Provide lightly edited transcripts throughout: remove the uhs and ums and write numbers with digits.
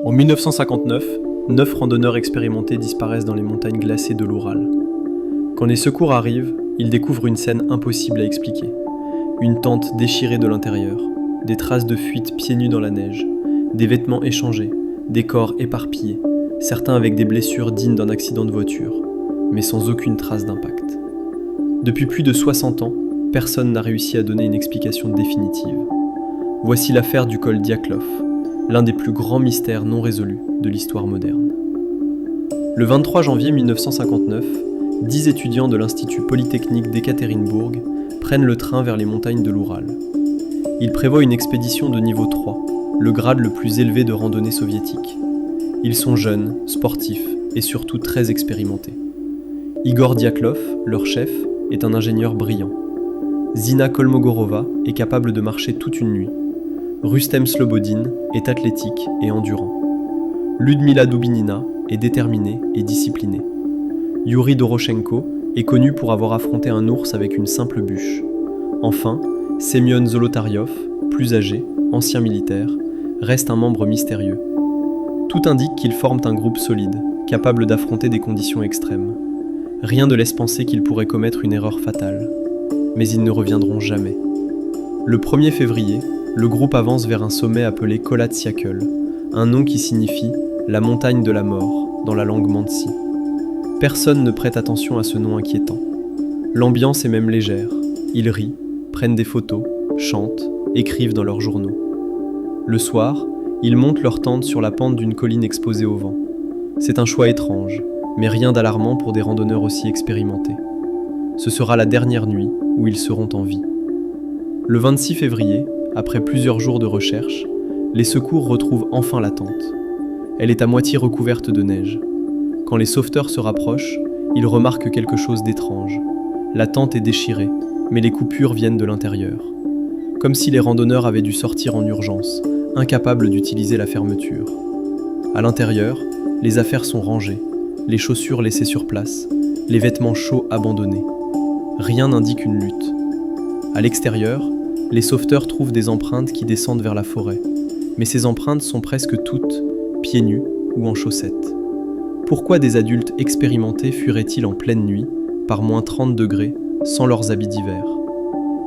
En 1959, 9 randonneurs expérimentés disparaissent dans les montagnes glacées de l'Oural. Quand les secours arrivent, ils découvrent une scène impossible à expliquer. Une tente déchirée de l'intérieur, des traces de fuite pieds nus dans la neige, des vêtements échangés, des corps éparpillés, certains avec des blessures dignes d'un accident de voiture, mais sans aucune trace d'impact. Depuis plus de 60 ans, personne n'a réussi à donner une explication définitive. Voici l'affaire du col Dyatlov, l'un des plus grands mystères non résolus de l'histoire moderne. Le 23 janvier 1959, 10 étudiants de l'Institut Polytechnique d'Ekaterinbourg prennent le train vers les montagnes de l'Oural. Ils prévoient une expédition de niveau 3, le grade le plus élevé de randonnée soviétique. Ils sont jeunes, sportifs et surtout très expérimentés. Igor Dyatlov, leur chef, est un ingénieur brillant. Zina Kolmogorova est capable de marcher toute une nuit. Rustem Slobodin est athlétique et endurant. Ludmila Dubinina est déterminée et disciplinée. Yuri Doroshenko est connu pour avoir affronté un ours avec une simple bûche. Enfin, Semyon Zolotaryov, plus âgé, ancien militaire, reste un membre mystérieux. Tout indique qu'ils forment un groupe solide, capable d'affronter des conditions extrêmes. Rien ne laisse penser qu'ils pourraient commettre une erreur fatale. Mais ils ne reviendront jamais. Le 1er février, le groupe avance vers un sommet appelé Kholat-Syakhl, un nom qui signifie « la montagne de la mort » dans la langue mantsi. Personne ne prête attention à ce nom inquiétant. L'ambiance est même légère. Ils rient, prennent des photos, chantent, écrivent dans leurs journaux. Le soir, ils montent leur tente sur la pente d'une colline exposée au vent. C'est un choix étrange, mais rien d'alarmant pour des randonneurs aussi expérimentés. Ce sera la dernière nuit où ils seront en vie. Le 26 février, après plusieurs jours de recherche, les secours retrouvent enfin la tente. Elle est à moitié recouverte de neige. Quand les sauveteurs se rapprochent, ils remarquent quelque chose d'étrange. La tente est déchirée, mais les coupures viennent de l'intérieur. Comme si les randonneurs avaient dû sortir en urgence, incapables d'utiliser la fermeture. À l'intérieur, les affaires sont rangées, les chaussures laissées sur place, les vêtements chauds abandonnés. Rien n'indique une lutte. À l'extérieur, les sauveteurs trouvent des empreintes qui descendent vers la forêt, mais ces empreintes sont presque toutes pieds nus ou en chaussettes. Pourquoi des adultes expérimentés fuiraient-ils en pleine nuit, par moins 30 degrés, sans leurs habits d'hiver?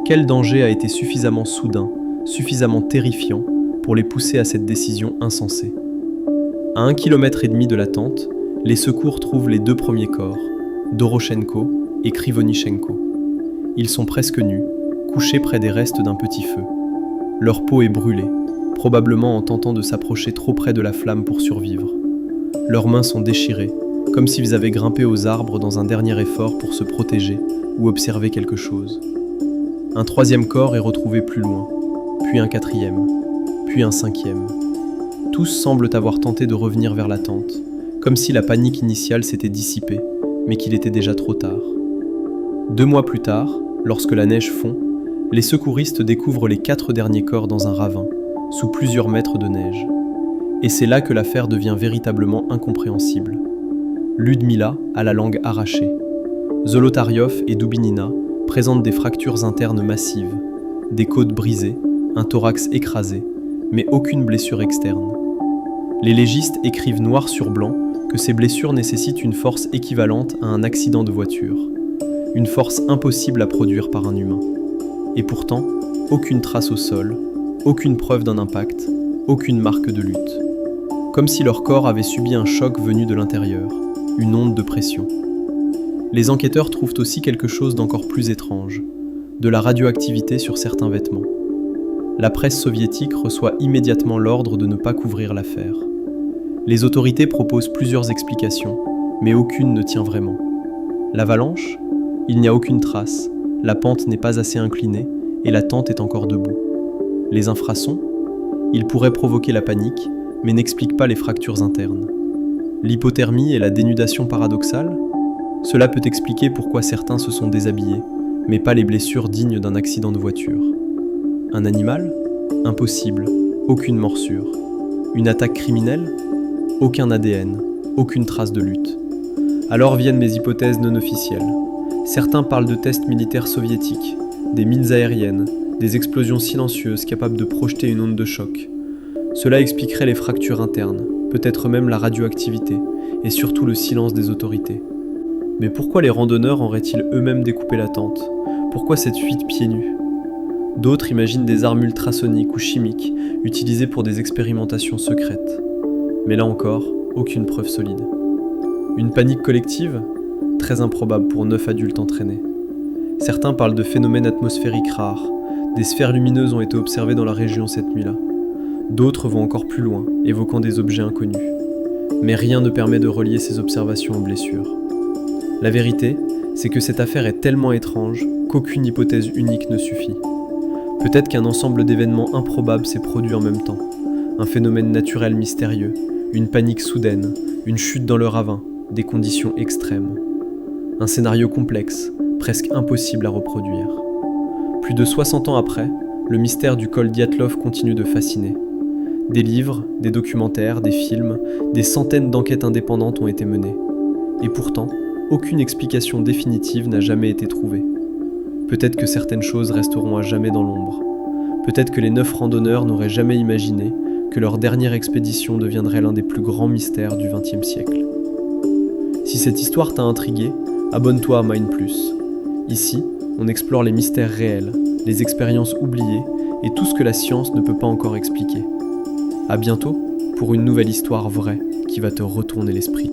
Quel danger a été suffisamment soudain, suffisamment terrifiant, pour les pousser à cette décision insensée? À 1,5 km de la tente, les secours trouvent les 2 premiers corps, Doroshenko et Krivonichenko. Ils sont presque nus, couchés près des restes d'un petit feu. Leur peau est brûlée, probablement en tentant de s'approcher trop près de la flamme pour survivre. Leurs mains sont déchirées, comme s'ils avaient grimpé aux arbres dans un dernier effort pour se protéger ou observer quelque chose. Un 3e corps est retrouvé plus loin, puis un 4e, puis un 5e. Tous semblent avoir tenté de revenir vers la tente, comme si la panique initiale s'était dissipée, mais qu'il était déjà trop tard. 2 mois plus tard, lorsque la neige fond, les secouristes découvrent les 4 derniers corps dans un ravin, sous plusieurs mètres de neige. Et c'est là que l'affaire devient véritablement incompréhensible. Ludmila a la langue arrachée. Zolotaryov et Dubinina présentent des fractures internes massives, des côtes brisées, un thorax écrasé, mais aucune blessure externe. Les légistes écrivent noir sur blanc que ces blessures nécessitent une force équivalente à un accident de voiture, une force impossible à produire par un humain. Et pourtant, aucune trace au sol, aucune preuve d'un impact, aucune marque de lutte. Comme si leur corps avait subi un choc venu de l'intérieur, une onde de pression. Les enquêteurs trouvent aussi quelque chose d'encore plus étrange, de la radioactivité sur certains vêtements. La presse soviétique reçoit immédiatement l'ordre de ne pas couvrir l'affaire. Les autorités proposent plusieurs explications, mais aucune ne tient vraiment. L'avalanche? Il n'y a aucune trace, la pente n'est pas assez inclinée et la tente est encore debout. Les infrasons? Ils pourraient provoquer la panique, mais n'expliquent pas les fractures internes. L'hypothermie et la dénudation paradoxale? Cela peut expliquer pourquoi certains se sont déshabillés, mais pas les blessures dignes d'un accident de voiture. Un animal? Impossible, aucune morsure. Une attaque criminelle? Aucun ADN, aucune trace de lutte. Alors viennent mes hypothèses non officielles. Certains parlent de tests militaires soviétiques, des mines aériennes, des explosions silencieuses capables de projeter une onde de choc. Cela expliquerait les fractures internes, peut-être même la radioactivité, et surtout le silence des autorités. Mais pourquoi les randonneurs auraient-ils eux-mêmes découpé la tente? Pourquoi cette fuite pieds nus? D'autres imaginent des armes ultrasoniques ou chimiques utilisées pour des expérimentations secrètes. Mais là encore, aucune preuve solide. Une panique collective? Très improbable pour 9 adultes entraînés. Certains parlent de phénomènes atmosphériques rares. Des sphères lumineuses ont été observées dans la région cette nuit-là. D'autres vont encore plus loin, évoquant des objets inconnus. Mais rien ne permet de relier ces observations aux blessures. La vérité, c'est que cette affaire est tellement étrange qu'aucune hypothèse unique ne suffit. Peut-être qu'un ensemble d'événements improbables s'est produit en même temps. Un phénomène naturel mystérieux, une panique soudaine, une chute dans le ravin, des conditions extrêmes. Un scénario complexe, presque impossible à reproduire. Plus de 60 ans après, le mystère du col Dyatlov continue de fasciner. Des livres, des documentaires, des films, des centaines d'enquêtes indépendantes ont été menées. Et pourtant, aucune explication définitive n'a jamais été trouvée. Peut-être que certaines choses resteront à jamais dans l'ombre. Peut-être que les 9 randonneurs n'auraient jamais imaginé que leur dernière expédition deviendrait l'un des plus grands mystères du XXe siècle. Si cette histoire t'a intrigué, abonne-toi à Mind Plus. Ici, on explore les mystères réels, les expériences oubliées et tout ce que la science ne peut pas encore expliquer. À bientôt pour une nouvelle histoire vraie qui va te retourner l'esprit.